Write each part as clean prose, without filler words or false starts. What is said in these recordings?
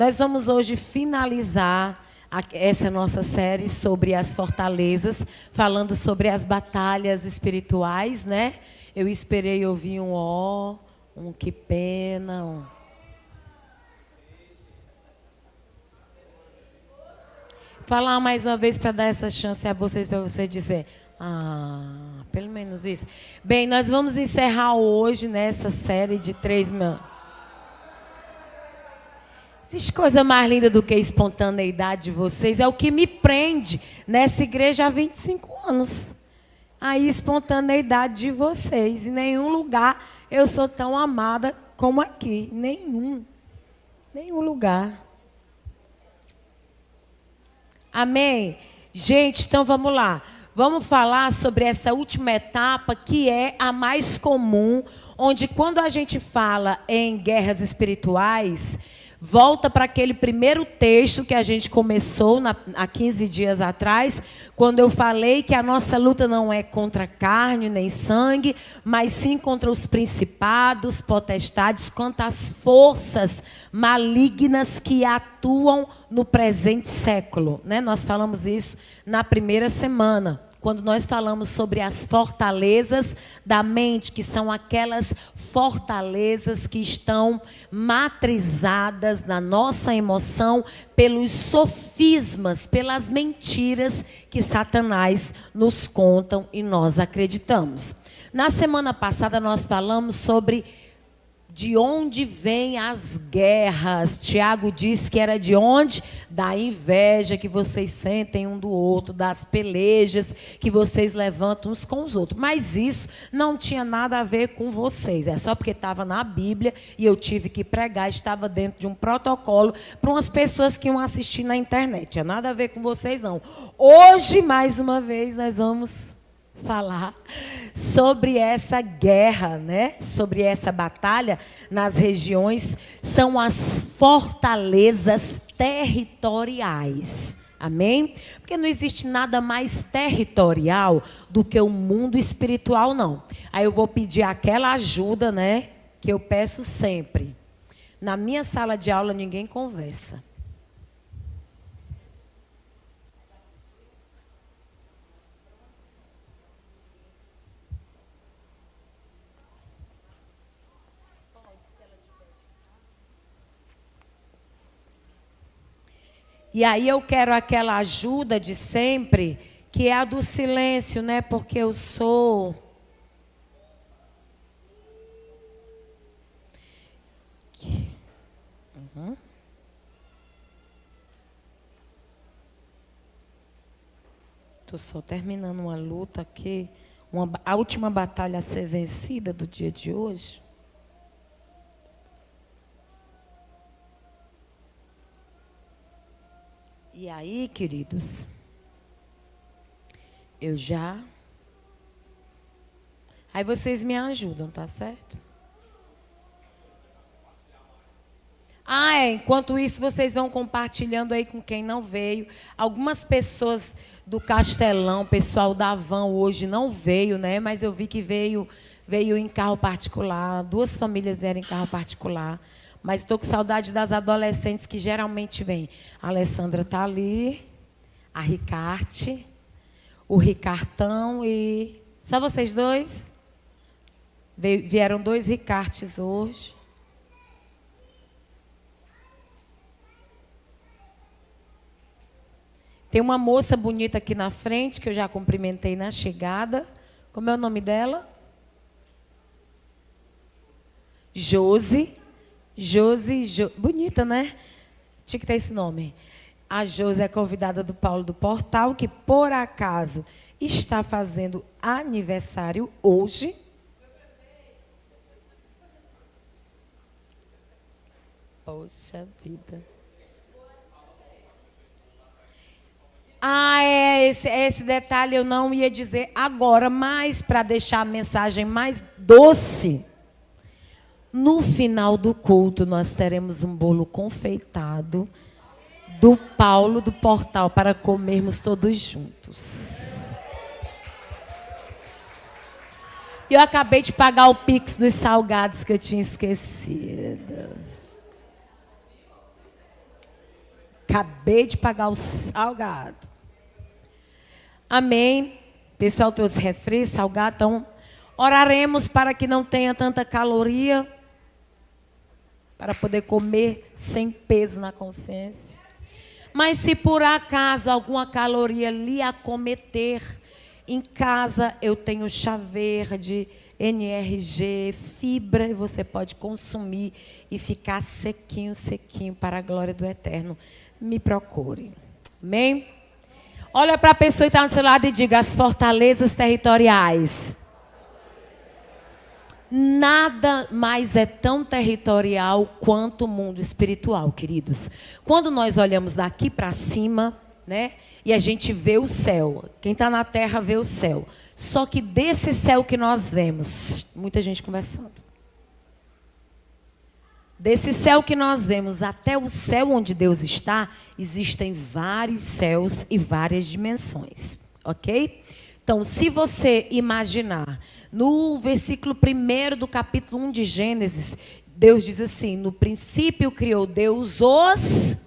Nós vamos hoje finalizar essa nossa série sobre as fortalezas, falando sobre as batalhas espirituais, né? Eu esperei ouvir um ó, um que pena, um... Falar mais uma vez para dar essa chance a vocês, para você dizer, pelo menos isso. Bem, nós vamos encerrar hoje nessa série de 3 mil. Existe coisa mais linda do que a espontaneidade de vocês? É o que me prende nessa igreja há 25 anos. A espontaneidade de vocês. Em nenhum lugar eu sou tão amada como aqui. Nenhum lugar. Amém? Gente, então vamos lá. Vamos falar sobre essa última etapa, que é a mais comum, onde quando a gente fala em guerras espirituais, volta para aquele primeiro texto que a gente começou há 15 dias atrás, quando eu falei que a nossa luta não é contra carne nem sangue, mas sim contra os principados, potestades, contra as forças malignas que atuam no presente século, né? Nós falamos isso na primeira semana, quando nós falamos sobre as fortalezas da mente, que são aquelas fortalezas que estão matrizadas na nossa emoção pelos sofismas, pelas mentiras que Satanás nos contam e nós acreditamos. Na semana passada nós falamos sobre de onde vêm as guerras. Tiago disse que era de onde? Da inveja que vocês sentem um do outro, das pelejas que vocês levantam uns com os outros. Mas isso não tinha nada a ver com vocês. É só porque estava na Bíblia e eu tive que pregar, estava dentro de um protocolo para umas pessoas que iam assistir na internet. Tinha nada a ver com vocês, não. Hoje, mais uma vez, nós vamos falar sobre essa guerra, né? Sobre essa batalha nas regiões, são as fortalezas territoriais. Amém? Porque não existe nada mais territorial do que o mundo espiritual, não. Aí eu vou pedir aquela ajuda, né? Que eu peço sempre. Na minha sala de aula ninguém conversa. E aí eu quero aquela ajuda de sempre, que é a do silêncio, né? Porque eu sou... Estou só terminando uma luta aqui, a última batalha a ser vencida do dia de hoje. E aí, queridos, eu já... Aí vocês me ajudam, tá certo? Enquanto isso, vocês vão compartilhando aí com quem não veio. Algumas pessoas do Castelão, pessoal da Van hoje não veio, né? Mas eu vi que veio em carro particular. 2 famílias vieram em carro particular. Mas estou com saudade das adolescentes que geralmente vêm. A Alessandra está ali, a Ricarte, o Ricartão e... Só vocês dois? Vieram 2 Ricartes hoje. Tem uma moça bonita aqui na frente, que eu já cumprimentei na chegada. Como é o nome dela? Josi. Bonita, né? Tinha que ter esse nome. A Josi é convidada do Paulo do Portal, que por acaso está fazendo aniversário hoje. Poxa vida. Esse detalhe eu não ia dizer agora, mas para deixar a mensagem mais doce, no final do culto nós teremos um bolo confeitado do Paulo do Portal para comermos todos juntos. E eu acabei de pagar o Pix dos salgados que eu tinha esquecido. Acabei de pagar o salgado. Amém. Pessoal, trouxe refri, salgado. Então, oraremos para que não tenha tanta caloria, para poder comer sem peso na consciência. Mas se por acaso alguma caloria lhe acometer, em casa eu tenho chá verde, NRG, fibra, e você pode consumir e ficar sequinho, sequinho para a glória do Eterno. Me procure. Amém? Olha para a pessoa que está do seu lado e diga: as fortalezas territoriais. Nada mais é tão territorial quanto o mundo espiritual, queridos. Quando nós olhamos daqui para cima, né, e a gente vê o céu. Quem está na terra vê o céu. Só que desse céu que nós vemos, muita gente conversando. Desse céu que nós vemos até o céu onde Deus está, existem vários céus e várias dimensões, ok? Então, se você imaginar, no versículo 1 do capítulo 1 de Gênesis, Deus diz assim: no princípio criou Deus os...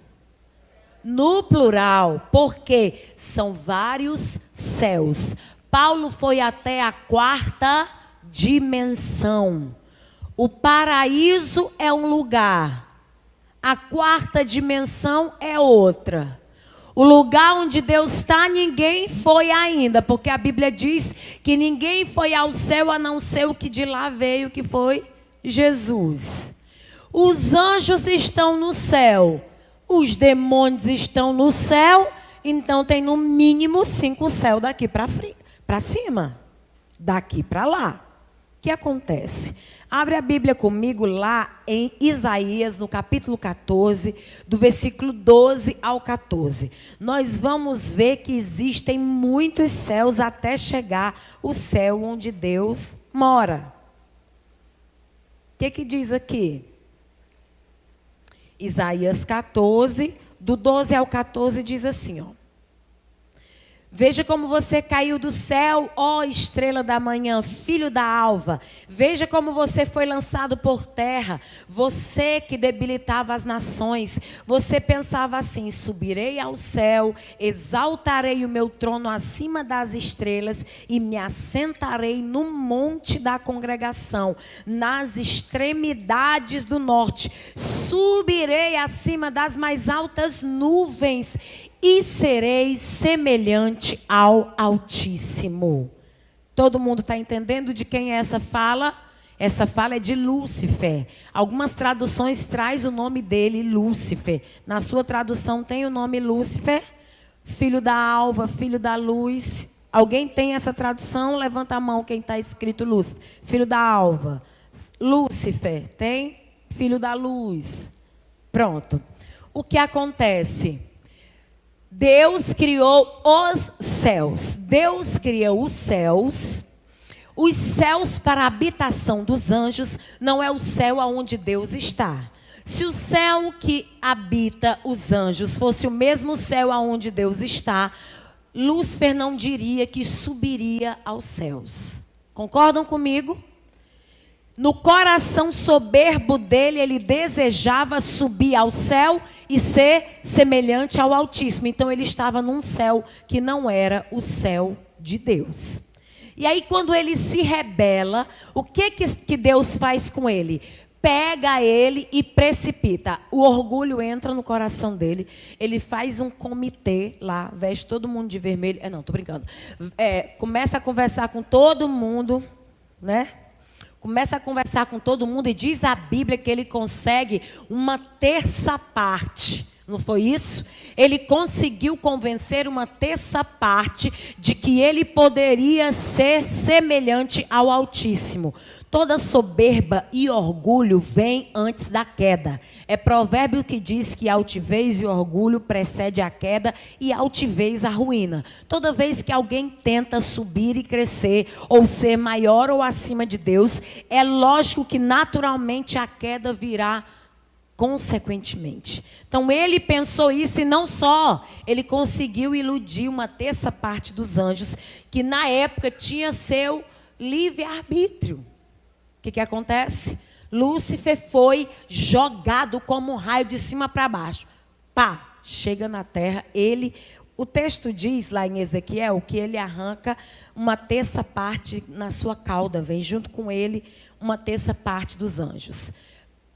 no plural, porque são vários céus. Paulo foi até a 4ª dimensão. O paraíso é um lugar, a 4ª dimensão é outra. O lugar onde Deus está, ninguém foi ainda, porque a Bíblia diz que ninguém foi ao céu a não ser o que de lá veio, que foi Jesus. Os anjos estão no céu, os demônios estão no céu, então tem no mínimo 5 céus daqui para cima, daqui para lá. O que acontece? Abre a Bíblia comigo lá em Isaías, no capítulo 14, do versículo 12 ao 14. Nós vamos ver que existem muitos céus até chegar o céu onde Deus mora. O que diz aqui? Isaías 14, do 12 ao 14, diz assim, ó. Veja como você caiu do céu, ó estrela da manhã, filho da alva. Veja como você foi lançado por terra. Você que debilitava as nações. Você pensava assim: subirei ao céu, exaltarei o meu trono acima das estrelas e me assentarei no monte da congregação, nas extremidades do norte. Subirei acima das mais altas nuvens e serei semelhante ao Altíssimo. Todo mundo está entendendo de quem é essa fala? Essa fala é de Lúcifer. Algumas traduções traz o nome dele, Lúcifer. Na sua tradução tem o nome Lúcifer, filho da alva, filho da luz. Alguém tem essa tradução? Levanta a mão quem está escrito Lúcifer. Filho da alva. Lúcifer, tem? Filho da luz. Pronto. O que acontece? Deus criou os céus. Deus criou os céus. Os céus para a habitação dos anjos não é o céu aonde Deus está. Se o céu que habita os anjos fosse o mesmo céu aonde Deus está, Lúcifer não diria que subiria aos céus. Concordam comigo? No coração soberbo dele, ele desejava subir ao céu e ser semelhante ao Altíssimo. Então ele estava num céu que não era o céu de Deus. E aí quando ele se rebela, o que Deus faz com ele? Pega ele e precipita. O orgulho entra no coração dele. Ele faz um comitê lá, veste todo mundo de vermelho. Não, estou brincando. Começa a conversar com todo mundo, né? Começa a conversar com todo mundo e diz a Bíblia que ele consegue uma terça parte. Não foi isso? Ele conseguiu convencer uma terça parte de que ele poderia ser semelhante ao Altíssimo. Toda soberba e orgulho vem antes da queda. É provérbio que diz que altivez e orgulho precede a queda e altivez a ruína. Toda vez que alguém tenta subir e crescer, ou ser maior ou acima de Deus, é lógico que naturalmente a queda virá consequentemente. Então ele pensou isso e não só, ele conseguiu iludir uma terça parte dos anjos, que na época tinha seu livre-arbítrio. O que acontece? Lúcifer foi jogado como um raio de cima para baixo. Pá, chega na terra, o texto diz lá em Ezequiel que ele arranca uma terça parte na sua cauda, vem junto com ele uma terça parte dos anjos.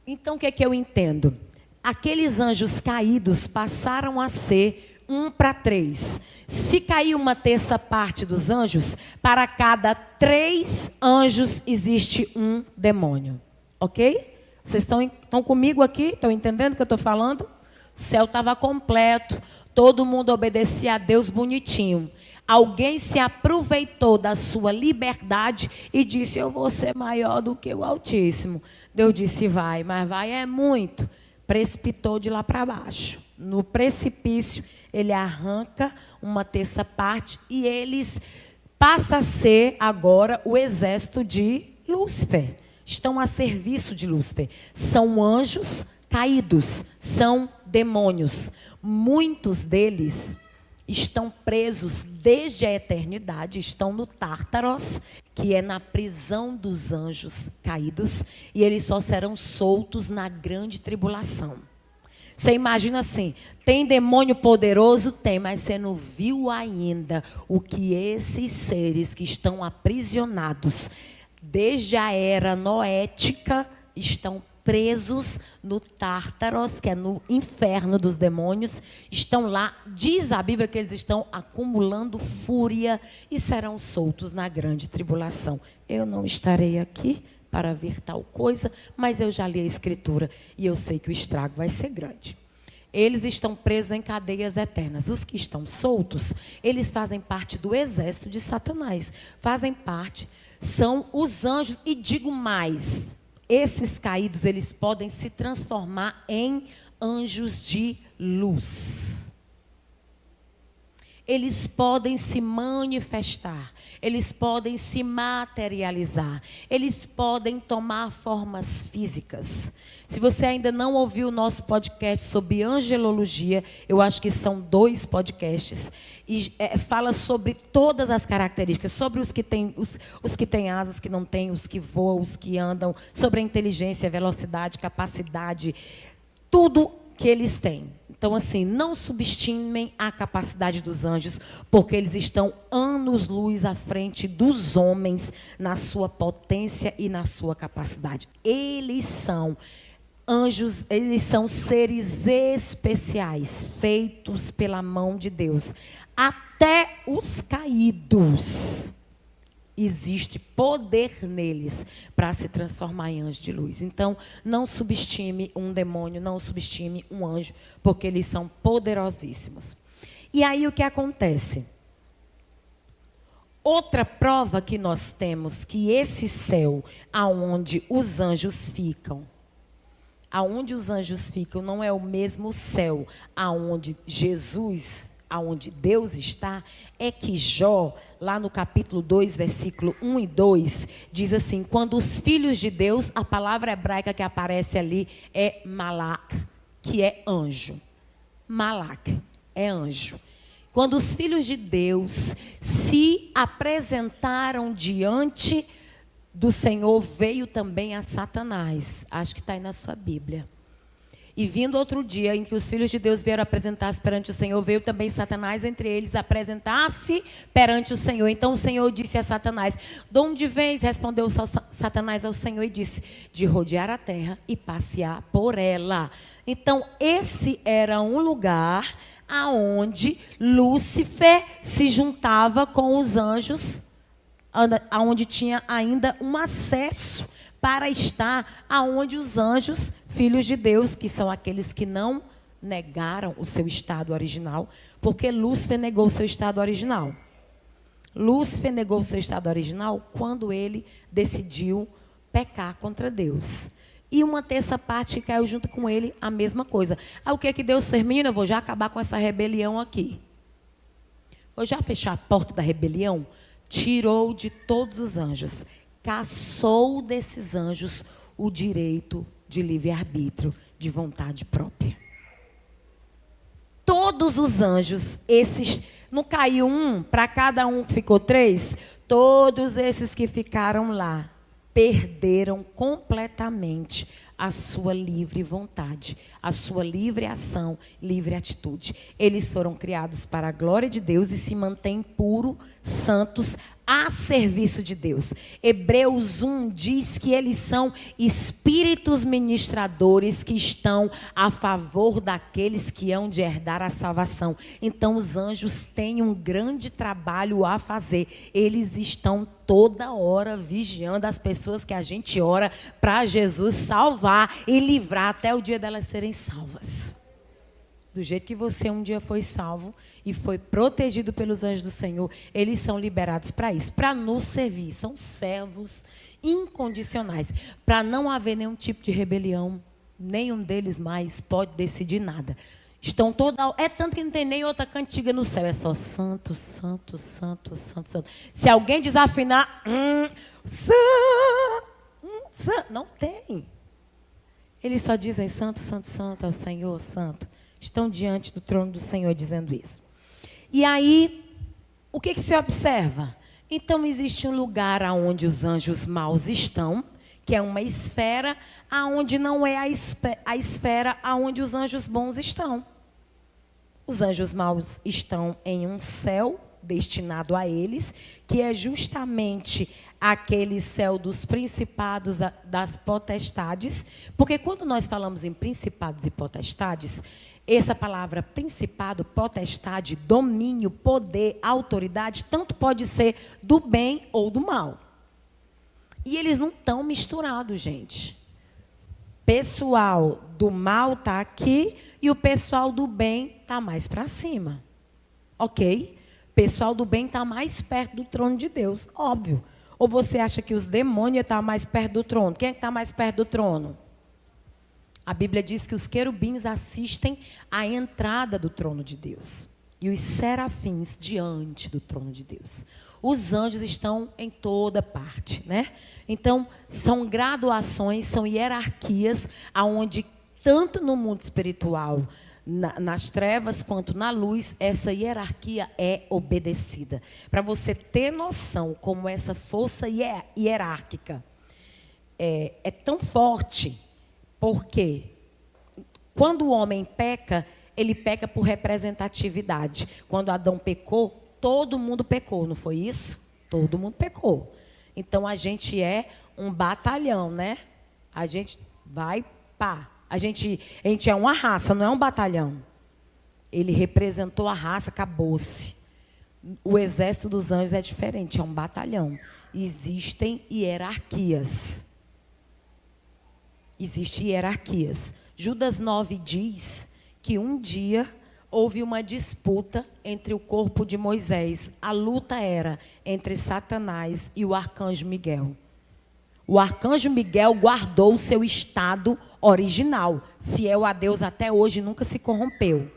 Então, o que é que eu entendo? Aqueles anjos caídos passaram a ser 1 para 3. Se cair uma terça parte dos anjos, para cada 3 anjos existe um demônio. Ok? Vocês estão comigo aqui? Estão entendendo o que eu estou falando? O céu estava completo, todo mundo obedecia a Deus bonitinho. Alguém se aproveitou da sua liberdade e disse, eu vou ser maior do que o Altíssimo. Deus disse, vai, mas vai é muito. Precipitou de lá para baixo. No precipício, ele arranca uma terça parte e eles passam a ser agora o exército de Lúcifer. Estão a serviço de Lúcifer. São anjos caídos, são demônios. Muitos deles estão presos desde a eternidade, estão no Tártaros, que é na prisão dos anjos caídos, e eles só serão soltos na grande tribulação. Você imagina assim, tem demônio poderoso? Tem, mas você não viu ainda o que esses seres que estão aprisionados desde a era noética estão presos no Tártaros, que é no inferno dos demônios, estão lá, diz a Bíblia que eles estão acumulando fúria e serão soltos na grande tribulação. Eu não estarei aqui para ver tal coisa, mas eu já li a Escritura e eu sei que o estrago vai ser grande. Eles estão presos em cadeias eternas. Os que estão soltos, eles fazem parte do exército de Satanás. Fazem parte, são os anjos, e digo mais, esses caídos, eles podem se transformar em anjos de luz. Eles podem se manifestar, eles podem se materializar, eles podem tomar formas físicas. Se você ainda não ouviu o nosso podcast sobre angelologia, eu acho que são 2 podcasts, e fala sobre todas as características, sobre os que têm asas, os que não têm, os que voam, os que andam, sobre a inteligência, velocidade, capacidade, tudo que eles têm. Então, assim, não subestimem a capacidade dos anjos, porque eles estão anos-luz à frente dos homens na sua potência e na sua capacidade. Eles são anjos, eles são seres especiais, feitos pela mão de Deus. Até os caídos, existe poder neles para se transformar em anjo de luz. Então, não subestime um demônio, não subestime um anjo, porque eles são poderosíssimos. E aí o que acontece? Outra prova que nós temos que esse céu, aonde os anjos ficam, não é o mesmo céu aonde Jesus, aonde Deus está, é que Jó, lá no capítulo 2, versículo 1 e 2, diz assim, quando os filhos de Deus, a palavra hebraica que aparece ali é malak, que é anjo. Malak é anjo. Quando os filhos de Deus se apresentaram diante do Senhor, veio também a Satanás. Acho que está aí na sua Bíblia. E vindo outro dia em que os filhos de Deus vieram apresentar-se perante o Senhor, veio também Satanás entre eles apresentar-se perante o Senhor. Então o Senhor disse a Satanás, de onde vens? Respondeu Satanás ao Senhor e disse, de rodear a terra e passear por ela. Então esse era um lugar aonde Lúcifer se juntava com os anjos, aonde tinha ainda um acesso para estar aonde os anjos, filhos de Deus, que são aqueles que não negaram o seu estado original, porque Lúcifer negou o seu estado original. Lúcifer negou o seu estado original quando ele decidiu pecar contra Deus. E uma terça parte caiu junto com ele, a mesma coisa. Aí o que é que Deus fez? Menina, eu vou já acabar com essa rebelião aqui. Vou já fechar a porta da rebelião. Tirou de todos os anjos. Caçou desses anjos o direito de livre-arbítrio, de vontade própria. Todos os anjos, esses, não caiu um, para cada um ficou 3, todos esses que ficaram lá, perderam completamente a sua livre vontade, a sua livre ação, livre atitude. Eles foram criados para a glória de Deus e se mantêm puros, santos, a serviço de Deus. Hebreus 1 diz que eles são espíritos ministradores que estão a favor daqueles que hão de herdar a salvação. Então os anjos têm um grande trabalho a fazer. Eles estão toda hora vigiando as pessoas que a gente ora para Jesus salvar e livrar até o dia delas serem salvas. Do jeito que você um dia foi salvo e foi protegido pelos anjos do Senhor, eles são liberados para isso, para nos servir. São servos incondicionais, para não haver nenhum tipo de rebelião. Nenhum deles mais pode decidir nada. Estão toda, é tanto que não tem nem outra cantiga no céu, é só santo, santo, santo, santo, santo. Se alguém desafinar, não tem. Eles só dizem santo, santo, santo é o Senhor, santo. Estão diante do trono do Senhor dizendo isso. E aí, o que se observa? Então, existe um lugar onde os anjos maus estão, que é uma esfera, aonde não é a esfera aonde os anjos bons estão. Os anjos maus estão em um céu destinado a eles, que é justamente aquele céu dos principados, das potestades. Porque quando nós falamos em principados e potestades, essa palavra principado, potestade, domínio, poder, autoridade, tanto pode ser do bem ou do mal. E eles não estão misturados, gente. Pessoal do mal está aqui e o pessoal do bem está mais para cima. Ok? Pessoal do bem está mais perto do trono de Deus, óbvio. Ou você acha que os demônios estão mais perto do trono? Quem é que está mais perto do trono? A Bíblia diz que os querubins assistem à entrada do trono de Deus. E os serafins diante do trono de Deus. Os anjos estão em toda parte, né? Então, são graduações, são hierarquias, onde tanto no mundo espiritual, nas trevas, quanto na luz, essa hierarquia é obedecida. Para você ter noção como essa força hierárquica é tão forte, porque quando o homem peca, ele peca por representatividade. Quando Adão pecou, todo mundo pecou, não foi isso? Todo mundo pecou. Então, a gente é um batalhão, né? A gente vai, pá. A gente é uma raça, não é um batalhão. Ele representou a raça, acabou-se. O exército dos anjos é diferente, é um batalhão. Existem hierarquias. Existem hierarquias. Judas 9 diz que um dia houve uma disputa entre o corpo de Moisés. A luta era entre Satanás e o arcanjo Miguel. O arcanjo Miguel guardou o seu estado original, fiel a Deus até hoje, nunca se corrompeu.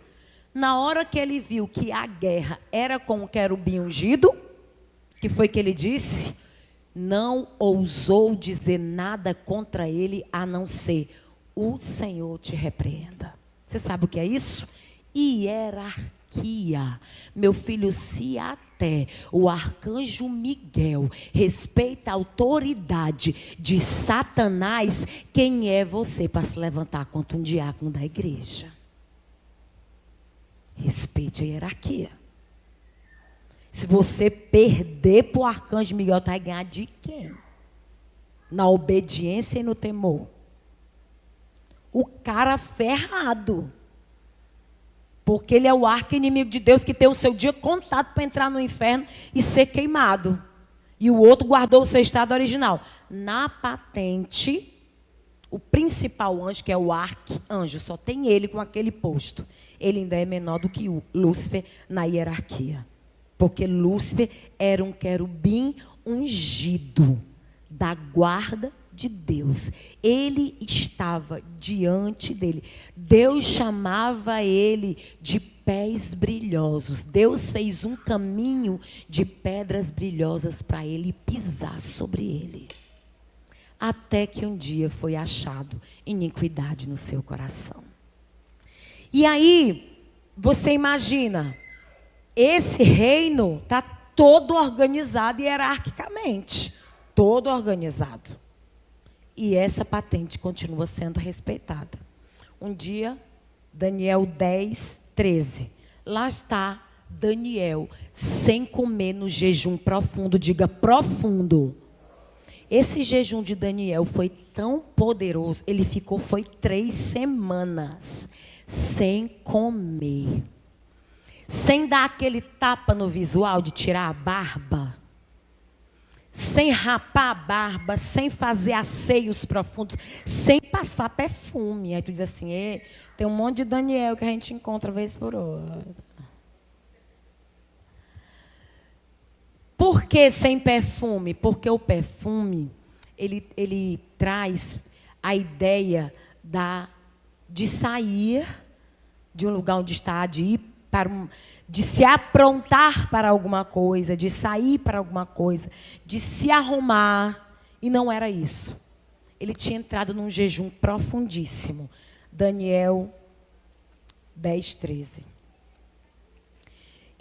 Na hora que ele viu que a guerra era com o querubim ungido, que foi que ele disse? Não ousou dizer nada contra ele, a não ser: o Senhor te repreenda. Você sabe o que é isso? Hierarquia. Meu filho, se até o arcanjo Miguel respeita a autoridade de Satanás, quem é você para se levantar contra um diácono da igreja? Respeite a hierarquia. Se você perder para o arcanjo Miguel, vai ganhar de quem? Na obediência e no temor. O cara ferrado. Porque ele é o arqui-inimigo de Deus, que tem o seu dia contado para entrar no inferno e ser queimado. E o outro guardou o seu estado original. Na patente, o principal anjo, que é o arcanjo, só tem ele com aquele posto. Ele ainda é menor do que o Lúcifer na hierarquia. Porque Lúcifer era um querubim ungido da guarda de Deus. Ele estava diante dele. Deus chamava ele de pés brilhosos. Deus fez um caminho de pedras brilhosas para ele pisar sobre ele. Até que um dia foi achado iniquidade no seu coração. E aí, você imagina, esse reino está todo organizado hierarquicamente. Todo organizado. E essa patente continua sendo respeitada. Um dia, Daniel 10, 13. Lá está Daniel, sem comer no jejum profundo. Diga, profundo. Esse jejum de Daniel foi tão poderoso, ele foi 3 semanas sem comer. Sem dar aquele tapa no visual de tirar a barba. Sem rapar a barba, sem fazer asseios profundos, sem passar perfume. Aí tu diz assim, tem um monte de Daniel que a gente encontra vez por outra. Por que sem perfume? Porque o perfume, ele traz a ideia de sair de um lugar onde está, de se aprontar para alguma coisa, de sair para alguma coisa, de se arrumar. E não era isso. Ele tinha entrado num jejum profundíssimo. Daniel 10, 13.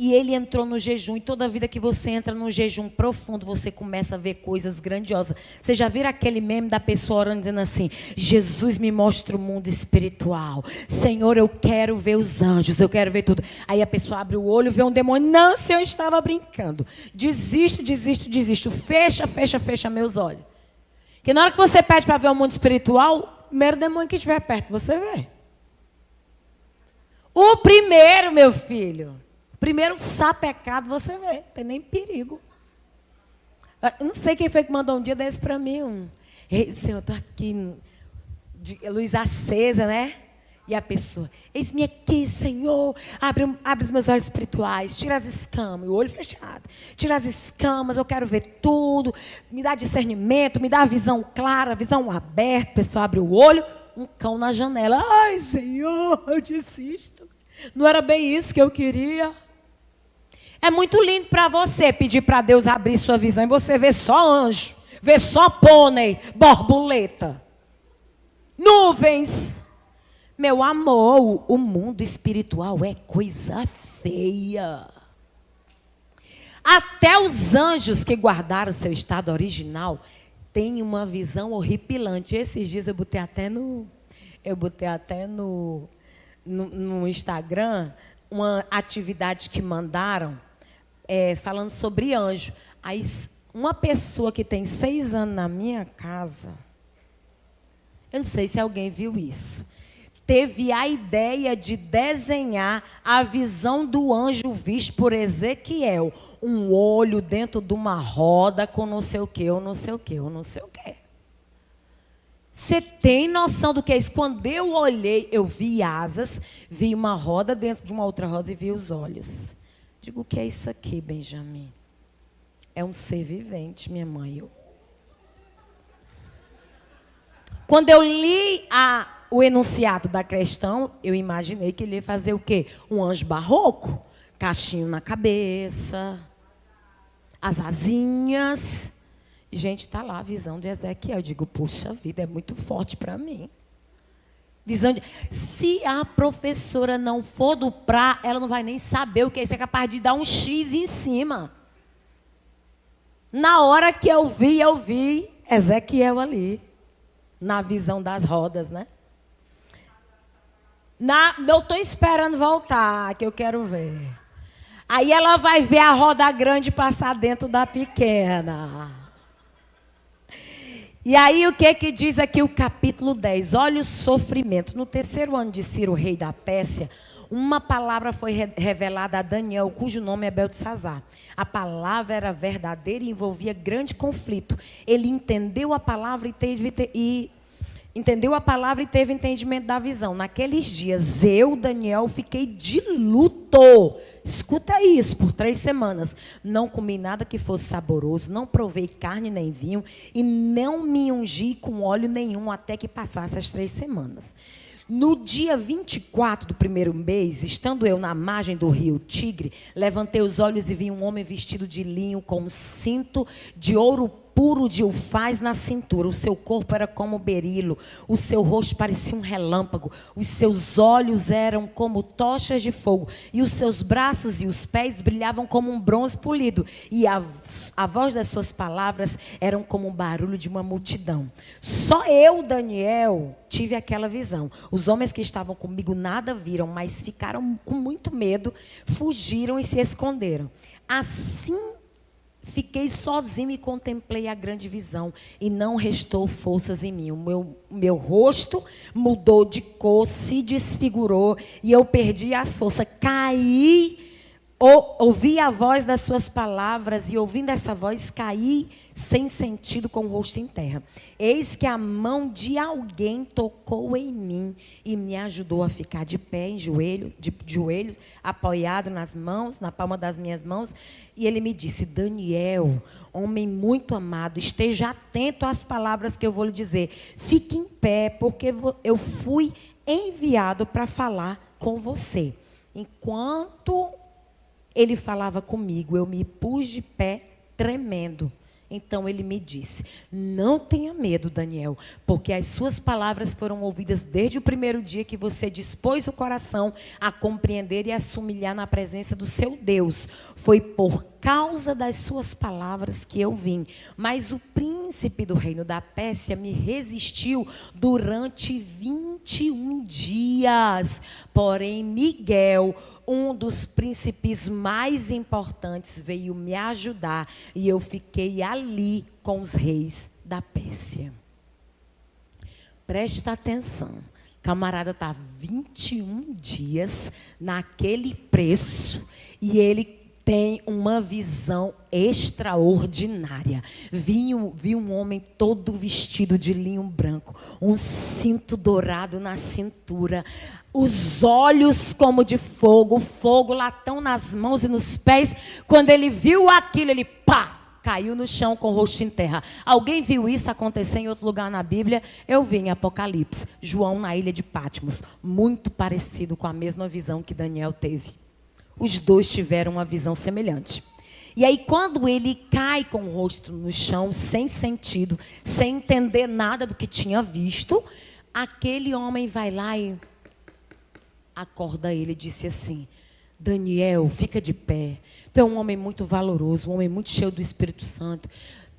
E ele entrou no jejum, e toda vida que você entra num jejum profundo, você começa a ver coisas grandiosas. Você já viram aquele meme da pessoa orando, dizendo assim, Jesus me mostra o mundo espiritual. Senhor, eu quero ver os anjos, eu quero ver tudo. Aí a pessoa abre o olho, vê um demônio. Não, Senhor, eu estava brincando. Desisto. Fecha meus olhos. Porque na hora que você pede para ver o mundo espiritual, o primeiro demônio que estiver perto, você vê. O primeiro, meu filho. Primeiro sapecado você vê, não tem nem perigo. Eu não sei quem foi que mandou um dia desse para mim. Senhor, eu estou aqui, luz acesa, né? E a pessoa, eis-me aqui, Senhor, abre os meus olhos espirituais, tira as escamas, o olho fechado. Tira as escamas, eu quero ver tudo, me dá discernimento, me dá visão clara, visão aberta. A pessoa abre o olho, um cão na janela. Ai, Senhor, eu desisto. Não era bem isso que eu queria. É muito lindo para você pedir para Deus abrir sua visão e você ver só anjo, ver só pônei, borboleta, nuvens. Meu amor, o mundo espiritual é coisa feia. Até os anjos que guardaram seu estado original têm uma visão horripilante. Esses dias eu botei até no Instagram uma atividade que mandaram, falando sobre anjo. Aí uma pessoa que tem 6 anos na minha casa, eu não sei se alguém viu isso, teve a ideia de desenhar a visão do anjo visto por Ezequiel. Um olho dentro de uma roda com não sei o que, ou não sei o que, ou não sei o que. Você tem noção do que é isso? Quando eu olhei, eu vi asas, vi uma roda dentro de uma outra roda e vi os olhos. Digo, o que é isso aqui, Benjamin? É um ser vivente, minha mãe. Quando eu li o enunciado da questão, eu imaginei que ele ia fazer o quê? Um anjo barroco, cachinho na cabeça, as asinhas. Gente, está lá a visão de Ezequiel. Eu digo, puxa vida, é muito forte para mim. Se a professora não for do PRA, ela não vai nem saber o que é isso. É capaz de dar um X em cima. Na hora que eu vi Ezequiel ali. Na visão das rodas, né? Eu estou esperando voltar, que eu quero ver. Aí ela vai ver a roda grande passar dentro da pequena. E aí o que diz aqui o capítulo 10? Olha o sofrimento. No 3º ano de Ciro, rei da Pérsia, uma palavra foi revelada a Daniel, cujo nome é Beltesazar. A palavra era verdadeira e envolvia grande conflito. Ele entendeu a palavra e teve entendimento da visão. Naqueles dias, eu, Daniel, fiquei de luto. Escuta isso, por 3 semanas. Não comi nada que fosse saboroso, não provei carne nem vinho, e não me ungi com óleo nenhum até que passasse as 3 semanas. No dia 24 do 1º mês, estando eu na margem do rio Tigre, levantei os olhos e vi um homem vestido de linho com um cinto de ouro puro puro de ufaz na cintura, o seu corpo era como berilo, o seu rosto parecia um relâmpago, os seus olhos eram como tochas de fogo, e os seus braços e os pés brilhavam como um bronze polido, e a voz das suas palavras eram como um barulho de uma multidão. Só eu, Daniel, tive aquela visão. Os homens que estavam comigo nada viram, mas ficaram com muito medo, fugiram e se esconderam. Assim, fiquei sozinho e contemplei a grande visão, e não restou forças em mim. O meu rosto mudou de cor, se desfigurou, e eu perdi as forças. Caí, ouvi a voz das suas palavras, e ouvindo essa voz, caí sem sentido, com o rosto em terra. Eis que a mão de alguém tocou em mim e me ajudou a ficar de pé, de joelhos, apoiado nas mãos, na palma das minhas mãos. E ele me disse: Daniel, homem muito amado, esteja atento às palavras que eu vou lhe dizer. Fique em pé, porque eu fui enviado para falar com você. Enquanto ele falava comigo, eu me pus de pé, tremendo. Então ele me disse: não tenha medo, Daniel, porque as suas palavras foram ouvidas desde o primeiro dia que você dispôs o coração a compreender e a se humilhar na presença do seu Deus. Foi por causa das suas palavras que eu vim. Mas o príncipe do reino da Pérsia me resistiu durante 21 dias. Porém, Miguel, um dos príncipes mais importantes, veio me ajudar, e eu fiquei ali com os reis da Pérsia. Presta atenção. Camarada está 21 dias naquele preço, e ele tem uma visão extraordinária. Vi um homem todo vestido de linho branco, um cinto dourado na cintura, os olhos como de fogo, fogo latão nas mãos e nos pés. Quando ele viu aquilo, ele caiu no chão com o rosto em terra. Alguém viu isso acontecer em outro lugar na Bíblia? Eu vi em Apocalipse, João na ilha de Patmos, muito parecido com a mesma visão que Daniel teve. Os dois tiveram uma visão semelhante. E aí, quando ele cai com o rosto no chão, sem sentido, sem entender nada do que tinha visto, aquele homem vai lá e acorda ele e disse assim: Daniel, fica de pé. Tu é um homem muito valoroso, um homem muito cheio do Espírito Santo.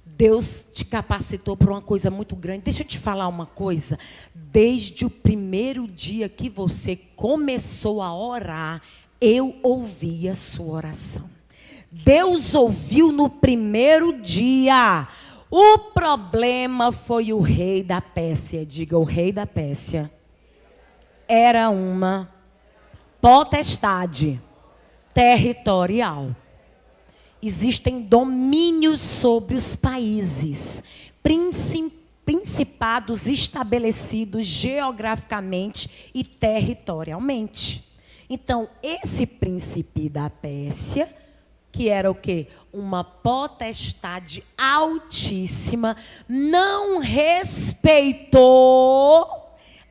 Deus te capacitou para uma coisa muito grande. Deixa eu te falar uma coisa. Desde o primeiro dia que você começou a orar, eu ouvi a sua oração. Deus ouviu no primeiro dia. O problema foi o rei da Pérsia. Diga, o rei da Pérsia era uma potestade territorial. Existem domínios sobre os países, principados estabelecidos geograficamente e territorialmente. Então, esse príncipe da Pérsia, que era o quê? Uma potestade altíssima, não respeitou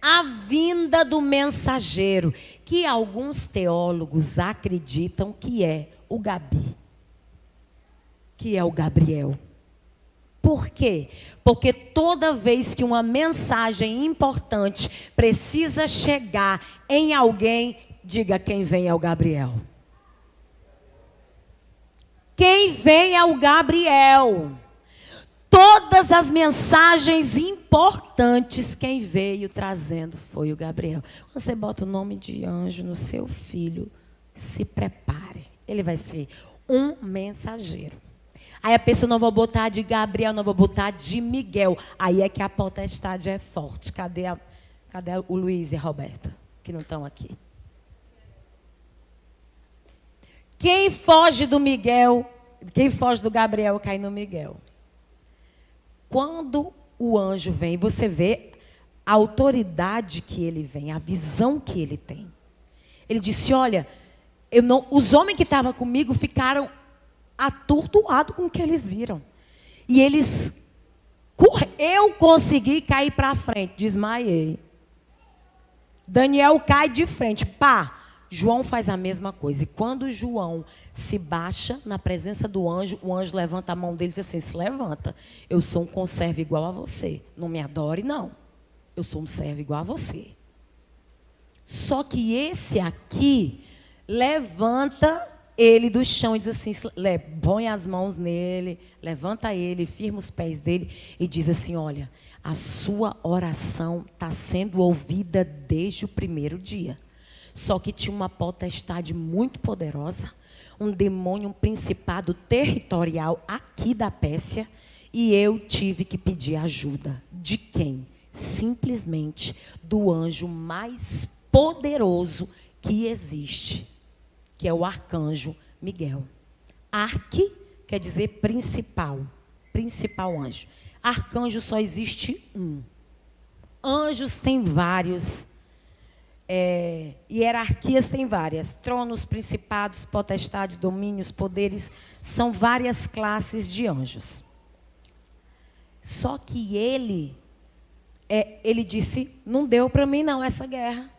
a vinda do mensageiro, que alguns teólogos acreditam que é o Gabi, que é o Gabriel. Por quê? Porque toda vez que uma mensagem importante precisa chegar em alguém, diga, quem vem é o Gabriel. Quem vem é o Gabriel. Todas as mensagens importantes, quem veio trazendo foi o Gabriel. Você bota o nome de anjo no seu filho, se prepare. Ele vai ser um mensageiro. Aí a pessoa não vai botar de Gabriel, não vai botar de Miguel. Aí é que a potestade é forte. Cadê o Luiz e a Roberta, que não estão aqui? Quem foge do Miguel, quem foge do Gabriel, cai no Miguel. Quando o anjo vem, você vê a autoridade que ele vem, a visão que ele tem. Ele disse: olha, os homens que estavam comigo ficaram atordoados com o que eles viram. E eu consegui cair para frente, desmaiei. Daniel cai de frente, João faz a mesma coisa. E quando João se baixa na presença do anjo, o anjo levanta a mão dele e diz assim: se levanta, eu sou um conservo igual a você. Não me adore, não. Eu sou um servo igual a você. Só que esse aqui levanta ele do chão e diz assim, põe as mãos nele, levanta ele, firma os pés dele e diz assim: olha, a sua oração está sendo ouvida desde o primeiro dia. Só que tinha uma potestade muito poderosa, um demônio, um principado territorial aqui da Pérsia, e eu tive que pedir ajuda. De quem? Simplesmente do anjo mais poderoso que existe, que é o arcanjo Miguel. Arque quer dizer principal, principal anjo. Arcanjo só existe um. Anjos tem vários. Hierarquias tem várias. Tronos, principados, potestades, domínios, poderes. São várias classes de anjos. Só que ele disse: não deu para mim não essa guerra.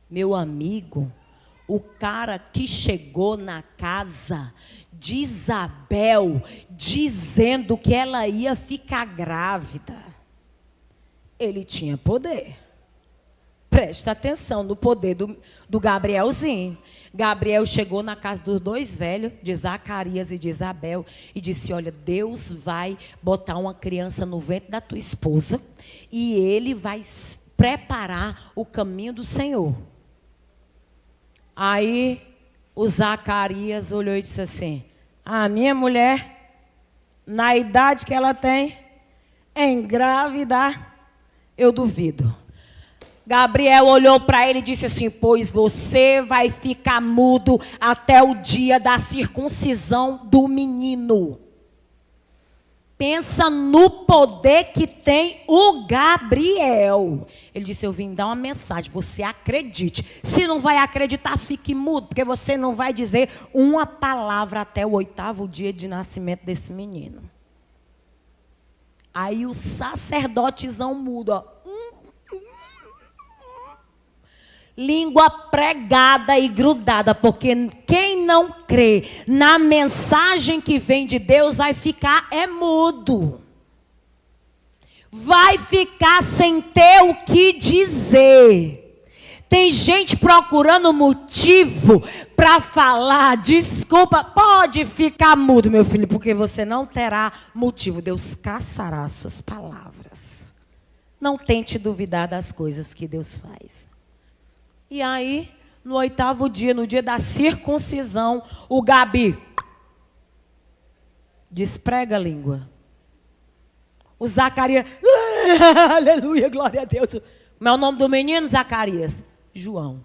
Meu amigo, o cara que chegou na casa de Isabel dizendo que ela ia ficar grávida, ele tinha poder. Presta atenção no poder do Gabrielzinho. Gabriel chegou na casa dos dois velhos, de Zacarias e de Isabel, e disse: olha, Deus vai botar uma criança no ventre da tua esposa e ele vai preparar o caminho do Senhor. Aí o Zacarias olhou e disse assim: a minha mulher, na idade que ela tem, engravidar, eu duvido. Gabriel olhou para ele e disse assim: pois você vai ficar mudo até o dia da circuncisão do menino. Pensa no poder que tem o Gabriel. Ele disse: eu vim dar uma mensagem, você acredite. Se não vai acreditar, fique mudo, porque você não vai dizer uma palavra até o 8º dia de nascimento desse menino. Aí o sacerdotezão mudo, ó. Língua pregada e grudada, porque quem não crê na mensagem que vem de Deus vai ficar mudo. Vai ficar sem ter o que dizer. Tem gente procurando motivo para falar. Desculpa, pode ficar mudo, meu filho, porque você não terá motivo. Deus caçará suas palavras. Não tente duvidar das coisas que Deus faz. E aí, no 8º dia, no dia da circuncisão, o Gabi desprega a língua. O Zacarias, aleluia, glória a Deus. Como é o nome do menino, Zacarias? João.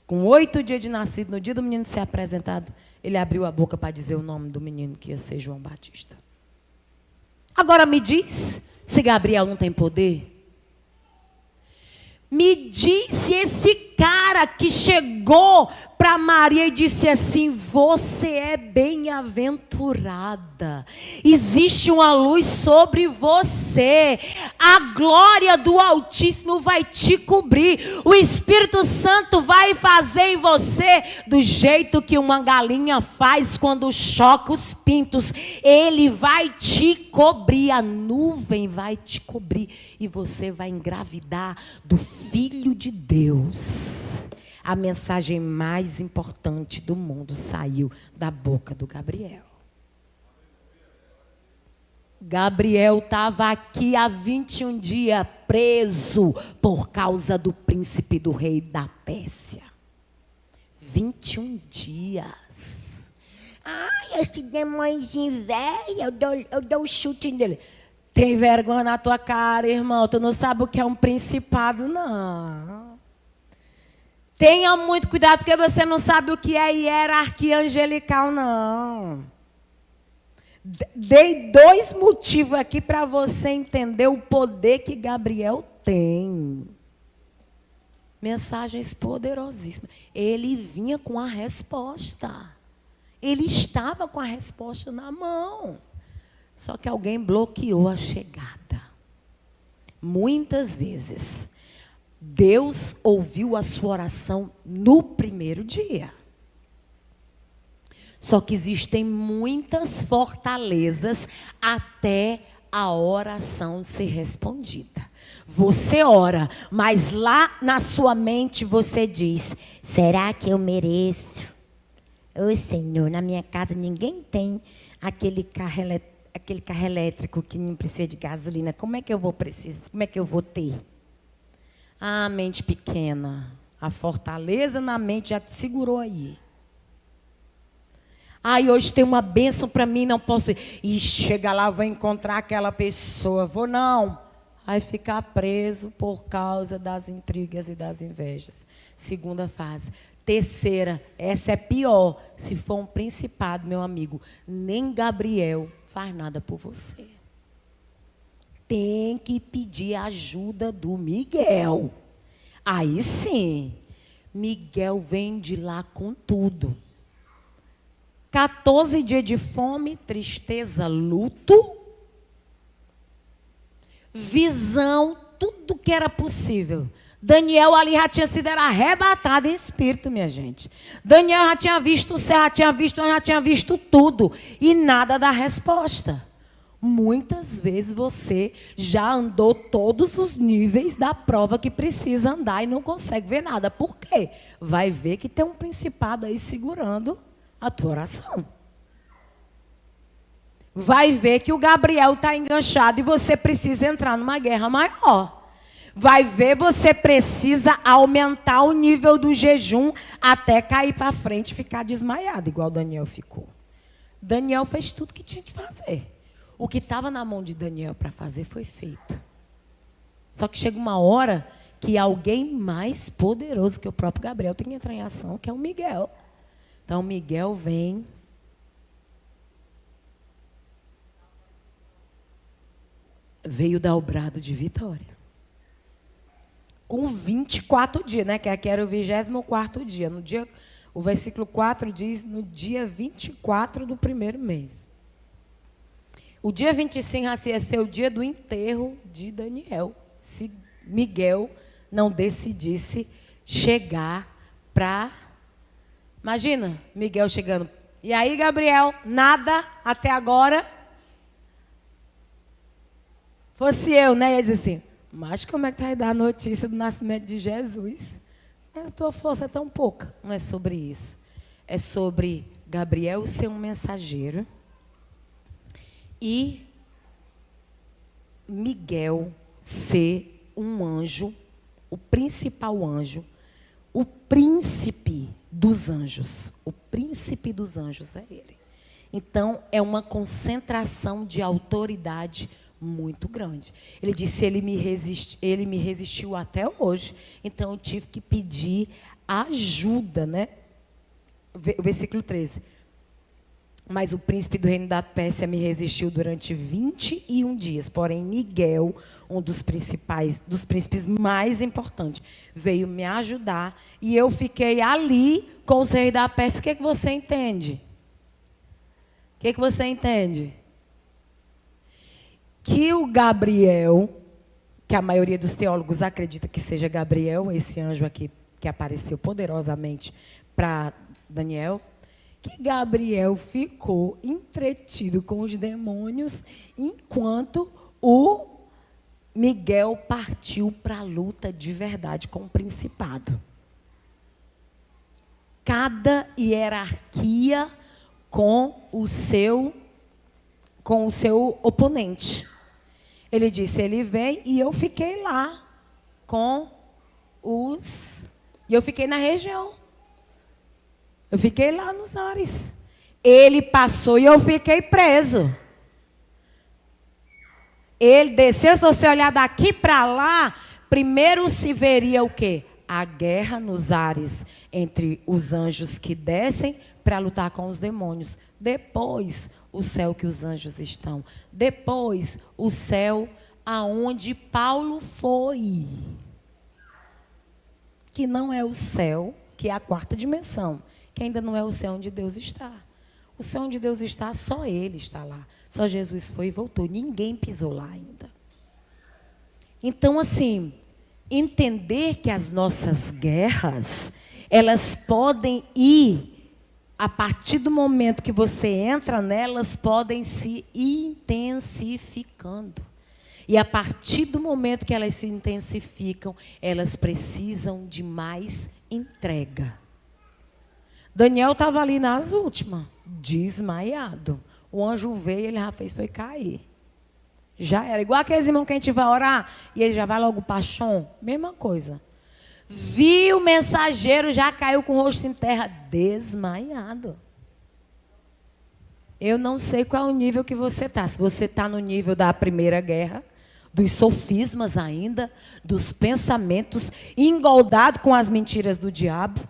Com 8 dias de nascido, no dia do menino ser apresentado, ele abriu a boca para dizer o nome do menino que ia ser João Batista. Agora me diz, se Gabriel não tem poder? Me disse esse cara que chegou para Maria e disse assim: você é bem-aventurada, existe uma luz sobre você, a glória do Altíssimo vai te cobrir, o Espírito Santo vai fazer em você do jeito que uma galinha faz quando choca os pintos, ele vai te cobrir, a nuvem vai te cobrir e você vai engravidar do Filho de Deus. A mensagem mais importante do mundo saiu da boca do Gabriel. Gabriel estava aqui há 21 dias preso por causa do príncipe do rei da Pérsia. 21 dias. Ai, esse demôniozinho velho, eu dou um chute nele. Tem vergonha na tua cara, irmão. Tu não sabe o que é um principado, não. Tenha muito cuidado, porque você não sabe o que é hierarquia angelical, não. Dei 2 motivos aqui para você entender o poder que Gabriel tem. Mensagens poderosíssimas. Ele vinha com a resposta. Ele estava com a resposta na mão. Só que alguém bloqueou a chegada. Muitas vezes, Deus ouviu a sua oração no primeiro dia. Só que existem muitas fortalezas até a oração ser respondida. Você ora, mas lá na sua mente você diz: será que eu mereço? Ô Senhor, na minha casa ninguém tem aquele carro elétrico que não precisa de gasolina. Como é que eu vou precisar? Como é que eu vou ter? Ah, mente pequena. A fortaleza na mente já te segurou aí. Ai, hoje tem uma bênção para mim, não posso ir. E chega lá, vou encontrar aquela pessoa. Vou não. Aí ficar preso por causa das intrigas e das invejas. Segunda fase. Terceira, essa é pior. Se for um principado, meu amigo, nem Gabriel faz nada por você. Tem que pedir ajuda do Miguel. Aí sim, Miguel vem de lá com tudo. 14 dias de fome, tristeza, luto, visão, tudo que era possível. Daniel ali já tinha sido arrebatado em espírito, minha gente. Daniel já tinha visto o céu, já tinha visto tudo. E nada da resposta. Muitas vezes você já andou todos os níveis da prova que precisa andar e não consegue ver nada. Por quê? Vai ver que tem um principado aí segurando a tua oração. Vai ver que o Gabriel está enganchado e você precisa entrar numa guerra maior. Vai ver, você precisa aumentar o nível do jejum até cair para frente e ficar desmaiado, igual Daniel ficou. Daniel fez tudo que tinha que fazer. O que estava na mão de Daniel para fazer foi feito. Só que chega uma hora que alguém mais poderoso que o próprio Gabriel tem que entrar em ação, que é o Miguel. Então, Miguel vem. Veio dar o brado de vitória. Com 24 dias, né? Que aqui era o 24º dia. No dia, o versículo 4 diz, no dia 24 do primeiro mês. O dia 25 ia ser o dia do enterro de Daniel. Se Miguel não decidisse chegar para... Imagina, Miguel chegando. E aí, Gabriel, nada até agora? Fosse eu, né? Ia dizer assim, mas como é que tu vai dar a notícia do nascimento de Jesus? A tua força é tão pouca. Não é sobre isso. É sobre Gabriel ser um mensageiro e Miguel ser um anjo, o principal anjo, o príncipe dos anjos. O príncipe dos anjos é ele. Então, é uma concentração de autoridade muito grande. Ele disse, ele me resistiu até hoje, então eu tive que pedir ajuda, né? O versículo 13. Mas o príncipe do reino da Pérsia me resistiu durante 21 dias. Porém, Miguel, um dos príncipes mais importantes, veio me ajudar. E eu fiquei ali com os reis da Pérsia. O que você entende? O que você entende? Que o Gabriel, que a maioria dos teólogos acredita que seja Gabriel, esse anjo aqui que apareceu poderosamente para Daniel, que Gabriel ficou entretido com os demônios enquanto o Miguel partiu para a luta de verdade com o principado. Cada hierarquia com o seu oponente. Ele disse, ele vem e eu fiquei lá com os... E eu fiquei na região. Eu fiquei lá nos ares. Ele passou e eu fiquei preso. Ele desceu, se você olhar daqui para lá, primeiro se veria o quê? A guerra nos ares entre os anjos que descem para lutar com os demônios. Depois, o céu que os anjos estão. Depois, o céu aonde Paulo foi. Que não é o céu, que é a quarta dimensão. Que ainda não é o céu onde Deus está. O céu onde Deus está, só Ele está lá. Só Jesus foi e voltou. Ninguém pisou lá ainda. Então, assim, entender que as nossas guerras, elas podem ir, a partir do momento que você entra nelas, podem se intensificando. E a partir do momento que elas se intensificam, elas precisam de mais entrega. Daniel estava ali nas últimas, desmaiado. O anjo veio, ele já fez, foi cair. Já era. Igual aqueles irmãos que a gente vai orar e ele já vai logo para chão. Mesma coisa. Viu o mensageiro, já caiu com o rosto em terra, desmaiado. Eu não sei qual é o nível que você está. Se você está no nível da primeira guerra, dos sofismas ainda, dos pensamentos, engoldados com as mentiras do diabo.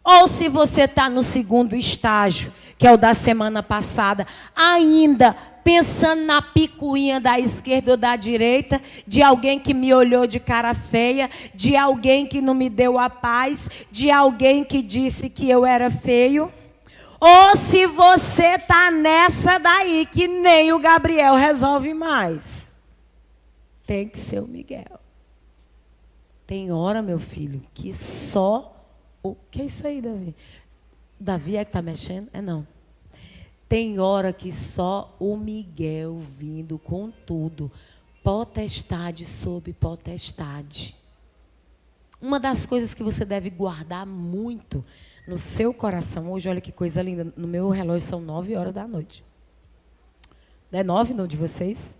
Ou se você está no segundo estágio, que é o da semana passada, ainda pensando na picuinha da esquerda ou da direita, de alguém que me olhou de cara feia, de alguém que não me deu a paz, de alguém que disse que eu era feio. Ou se você está nessa daí, que nem o Gabriel resolve mais. Tem que ser o Miguel. Tem hora, meu filho, que só... O que é isso aí, Davi? Davi é que está mexendo? É não. Tem hora que só o Miguel vindo com tudo. Potestade sobre potestade. Uma das coisas que você deve guardar muito no seu coração. Hoje, olha que coisa linda. No meu relógio são 9 horas da noite. Não é 9 não de vocês?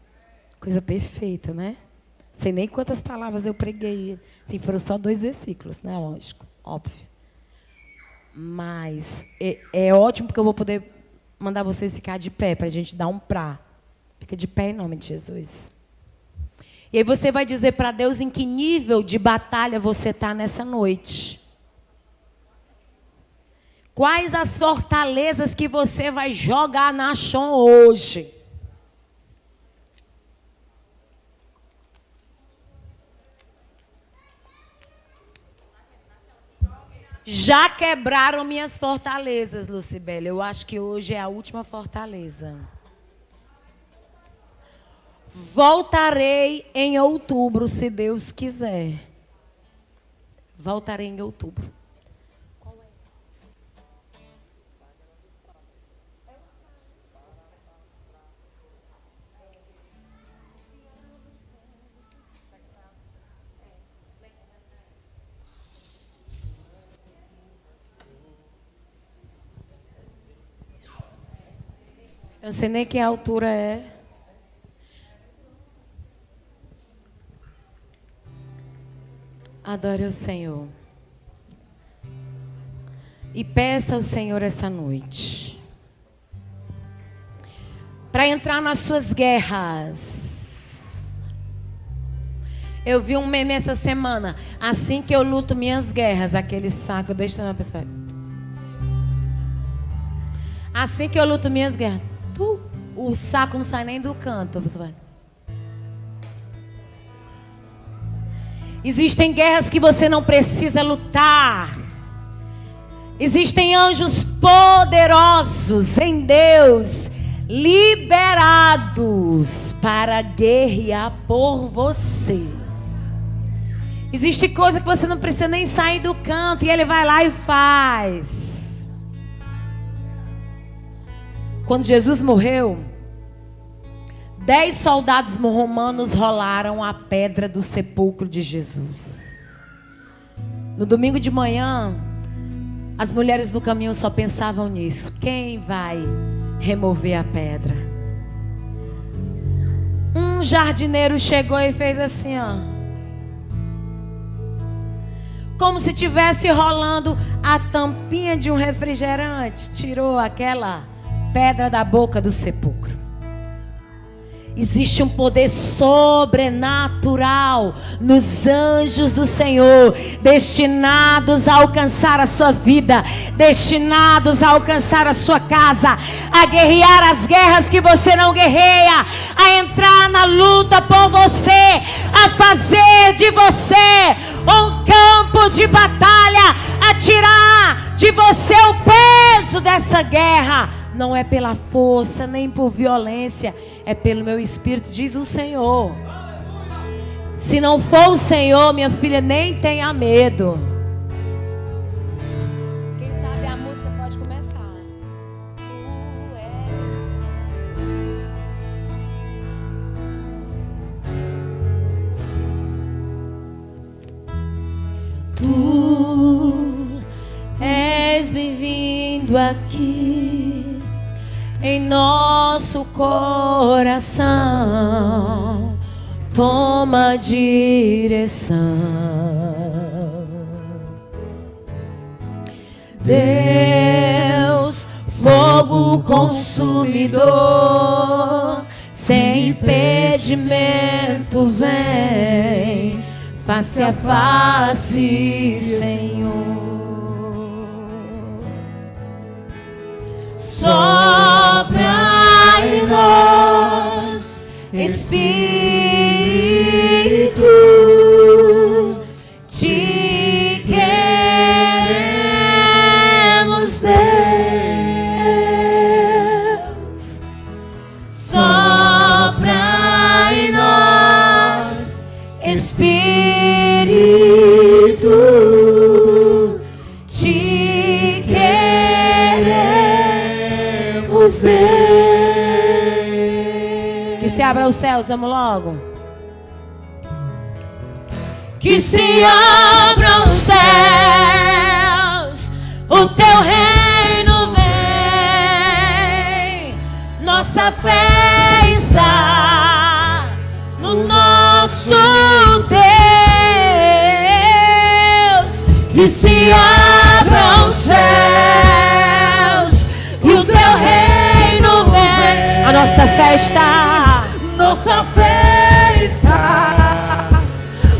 Coisa perfeita, né? Sei nem quantas palavras eu preguei. Sim, foram só 2 versículos, né? Lógico, óbvio. Mas é ótimo porque eu vou poder mandar vocês ficar de pé para a gente dar um prá. Fica de pé em nome de Jesus. E aí você vai dizer para Deus em que nível de batalha você está nessa noite. Quais as fortalezas que você vai jogar na chão hoje? Já quebraram minhas fortalezas, Lucibela. Eu acho que hoje é a última fortaleza. Voltarei em outubro, se Deus quiser. Voltarei em outubro. Eu não sei nem que altura é. Adore o Senhor. E peça ao Senhor essa noite. Para entrar nas suas guerras. Eu vi um meme essa semana. Assim que eu luto minhas guerras. Aquele saco. Deixa eu ver uma pessoa. Assim que eu luto minhas guerras. O saco não sai nem do canto. Existem guerras que você não precisa lutar. Existem anjos poderosos em Deus, liberados para guerrear por você. Existe coisa que você não precisa nem sair do canto e ele vai lá e faz. Quando Jesus morreu, 10 soldados romanos rolaram a pedra do sepulcro de Jesus. No domingo de manhã, as mulheres do caminho só pensavam nisso. Quem vai remover a pedra? Um jardineiro chegou e fez assim, ó. Como se estivesse rolando a tampinha de um refrigerante. Tirou aquela pedra da boca do sepulcro. Existe um poder sobrenatural nos anjos do Senhor, destinados a alcançar a sua vida, destinados a alcançar a sua casa, a guerrear as guerras que você não guerreia, a entrar na luta por você, a fazer de você um campo de batalha, a tirar de você o peso dessa guerra. Não é pela força, nem por violência, é pelo meu espírito, diz o Senhor. Se não for o Senhor, minha filha, nem tenha medo. Quem sabe a música pode começar. Tu és bem-vindo aqui em nosso coração. Toma a direção. Deus, fogo consumidor, sem impedimento vem, face a face, Senhor. Sopra em nós, Espírito, te queremos, Deus. Sopra em nós, Espírito, te queremos, Deus. Que se abra os céus, vamos logo. Que se abram os céus, o teu reino vem, nossa fé está no nosso Deus. Que se abram os céus, e o teu reino vem, a nossa fé está, nossa fé está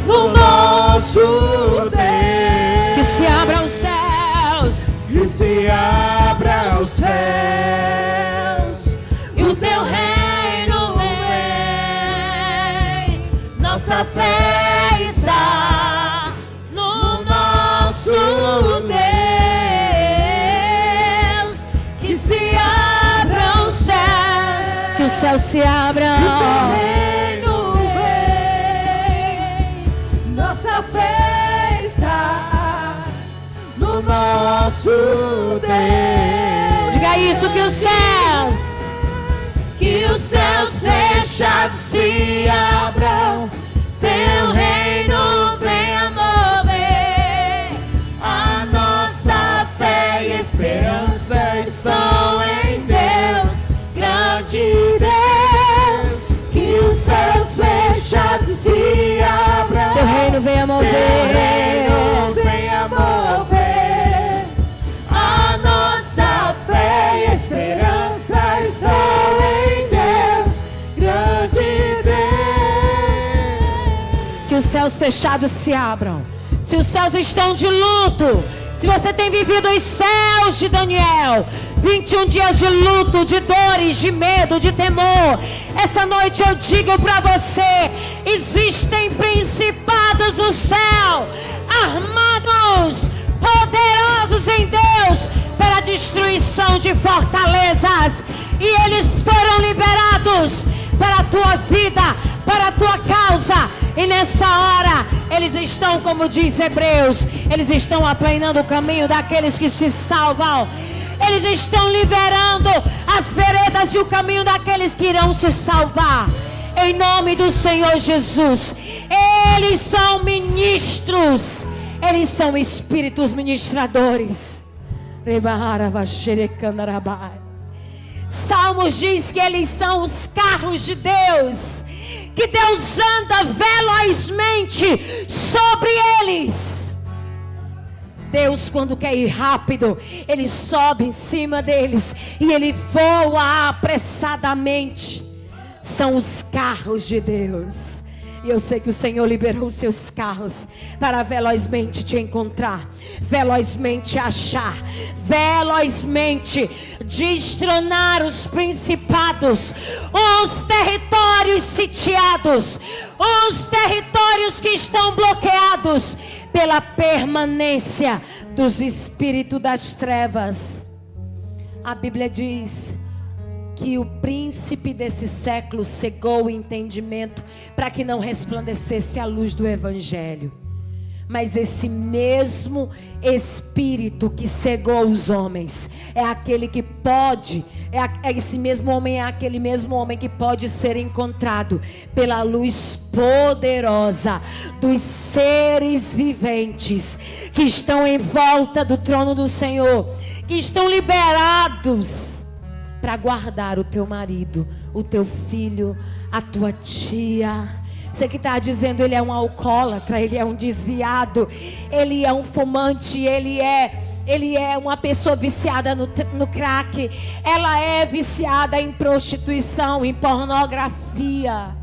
no nosso Deus. Que se abram os céus, que se abram os céus, e o teu reino vem, nossa fé está no nosso Deus. Que se abram os céus, que os céus se abram, o teu reino vem, nossa fé está no nosso Deus. Diga isso, que os céus fechados se abram, teu reino venha mover, a nossa fé e esperança estão em Deus, grande Deus. Que os céus fechados se abram, teu reino venha mover, teu reino venha mover, a nossa fé e esperança estão em Deus, grande Deus. Que os céus fechados se abram. Se os céus estão de luto, se você tem vivido os céus de Daniel, 21 dias de luto, de dores, de medo, de temor, essa noite eu digo para você: existem principados no céu, armados, poderosos em Deus, para a destruição de fortalezas, e eles foram liberados para a tua vida, para a tua causa. E nessa hora, eles estão, como diz Hebreus, eles estão aplanando o caminho daqueles que se salvam. Eles estão liberando as veredas e o caminho daqueles que irão se salvar. Em nome do Senhor Jesus. Eles são ministros. Eles são espíritos ministradores. Salmos diz que eles são os carros de Deus, que Deus anda velozmente sobre eles. Deus, quando quer ir rápido, Ele sobe em cima deles e Ele voa apressadamente. São os carros de Deus. E eu sei que o Senhor liberou os seus carros para velozmente te encontrar, velozmente achar, velozmente destronar os principados, os territórios sitiados, os territórios que estão bloqueados pela permanência dos espíritos das trevas. A Bíblia diz que o príncipe desse século cegou o entendimento para que não resplandecesse a luz do evangelho. Mas esse mesmo espírito que cegou os homens é aquele que pode, esse mesmo homem é aquele mesmo homem que pode ser encontrado pela luz poderosa dos seres viventes que estão em volta do trono do Senhor, que estão liberados para guardar o teu marido, o teu filho, a tua tia. Você que está dizendo, ele é um alcoólatra, ele é um desviado, ele é um fumante, ele é uma pessoa viciada no crack, ela é viciada em prostituição, em pornografia.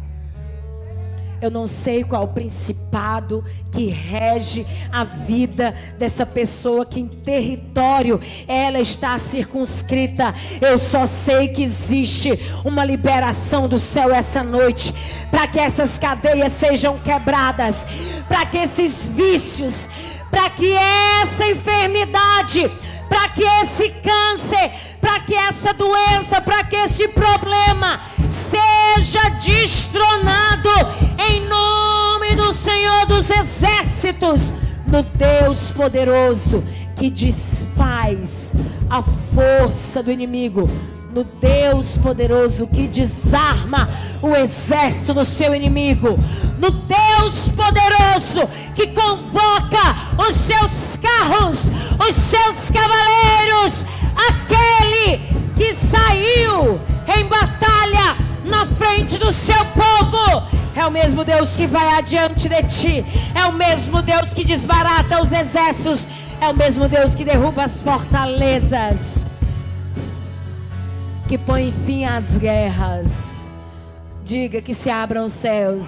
Eu não sei qual o principado que rege a vida dessa pessoa, que em território ela está circunscrita. Eu só sei que existe uma liberação do céu essa noite, para que essas cadeias sejam quebradas, para que esses vícios, para que essa enfermidade, para que esse câncer, para que essa doença, para que esse problema seja destronado em nome do Senhor dos Exércitos, no Deus poderoso que desfaz a força do inimigo, no Deus poderoso que desarma o exército do seu inimigo, no Deus poderoso que convoca os seus carros, os seus cavaleiros, aquele que saiu em batalha na frente do seu povo. É o mesmo Deus que vai adiante de ti, é o mesmo Deus que desbarata os exércitos, é o mesmo Deus que derruba as fortalezas, que põe fim às guerras. Diga que se abram os céus,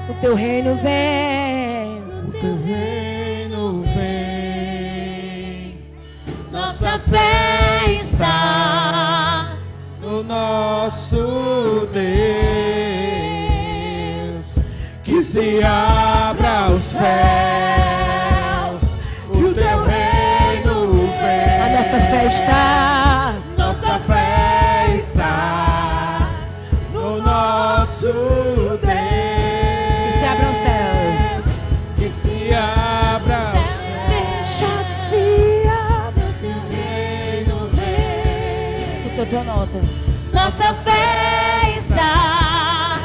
o teu reino vem, o teu reino vem, nossa fé está no nosso Deus, que se abra os céus, o teu reino vem. A nossa fé está, nossa fé está no nosso Deus, que se abram os céus, que se abra os fechados se abra, o teu reino vem. a tua nota. Nossa fé está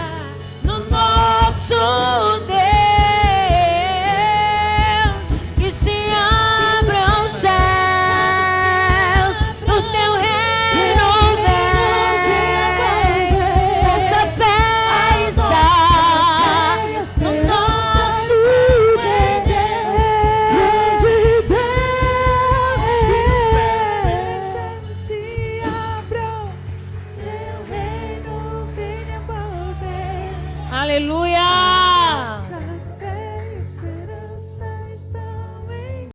no nosso Deus, que se abram os céus, o teu reino vem. Nossa fé está no nosso Deus, grande Deus, se abram. Aleluia.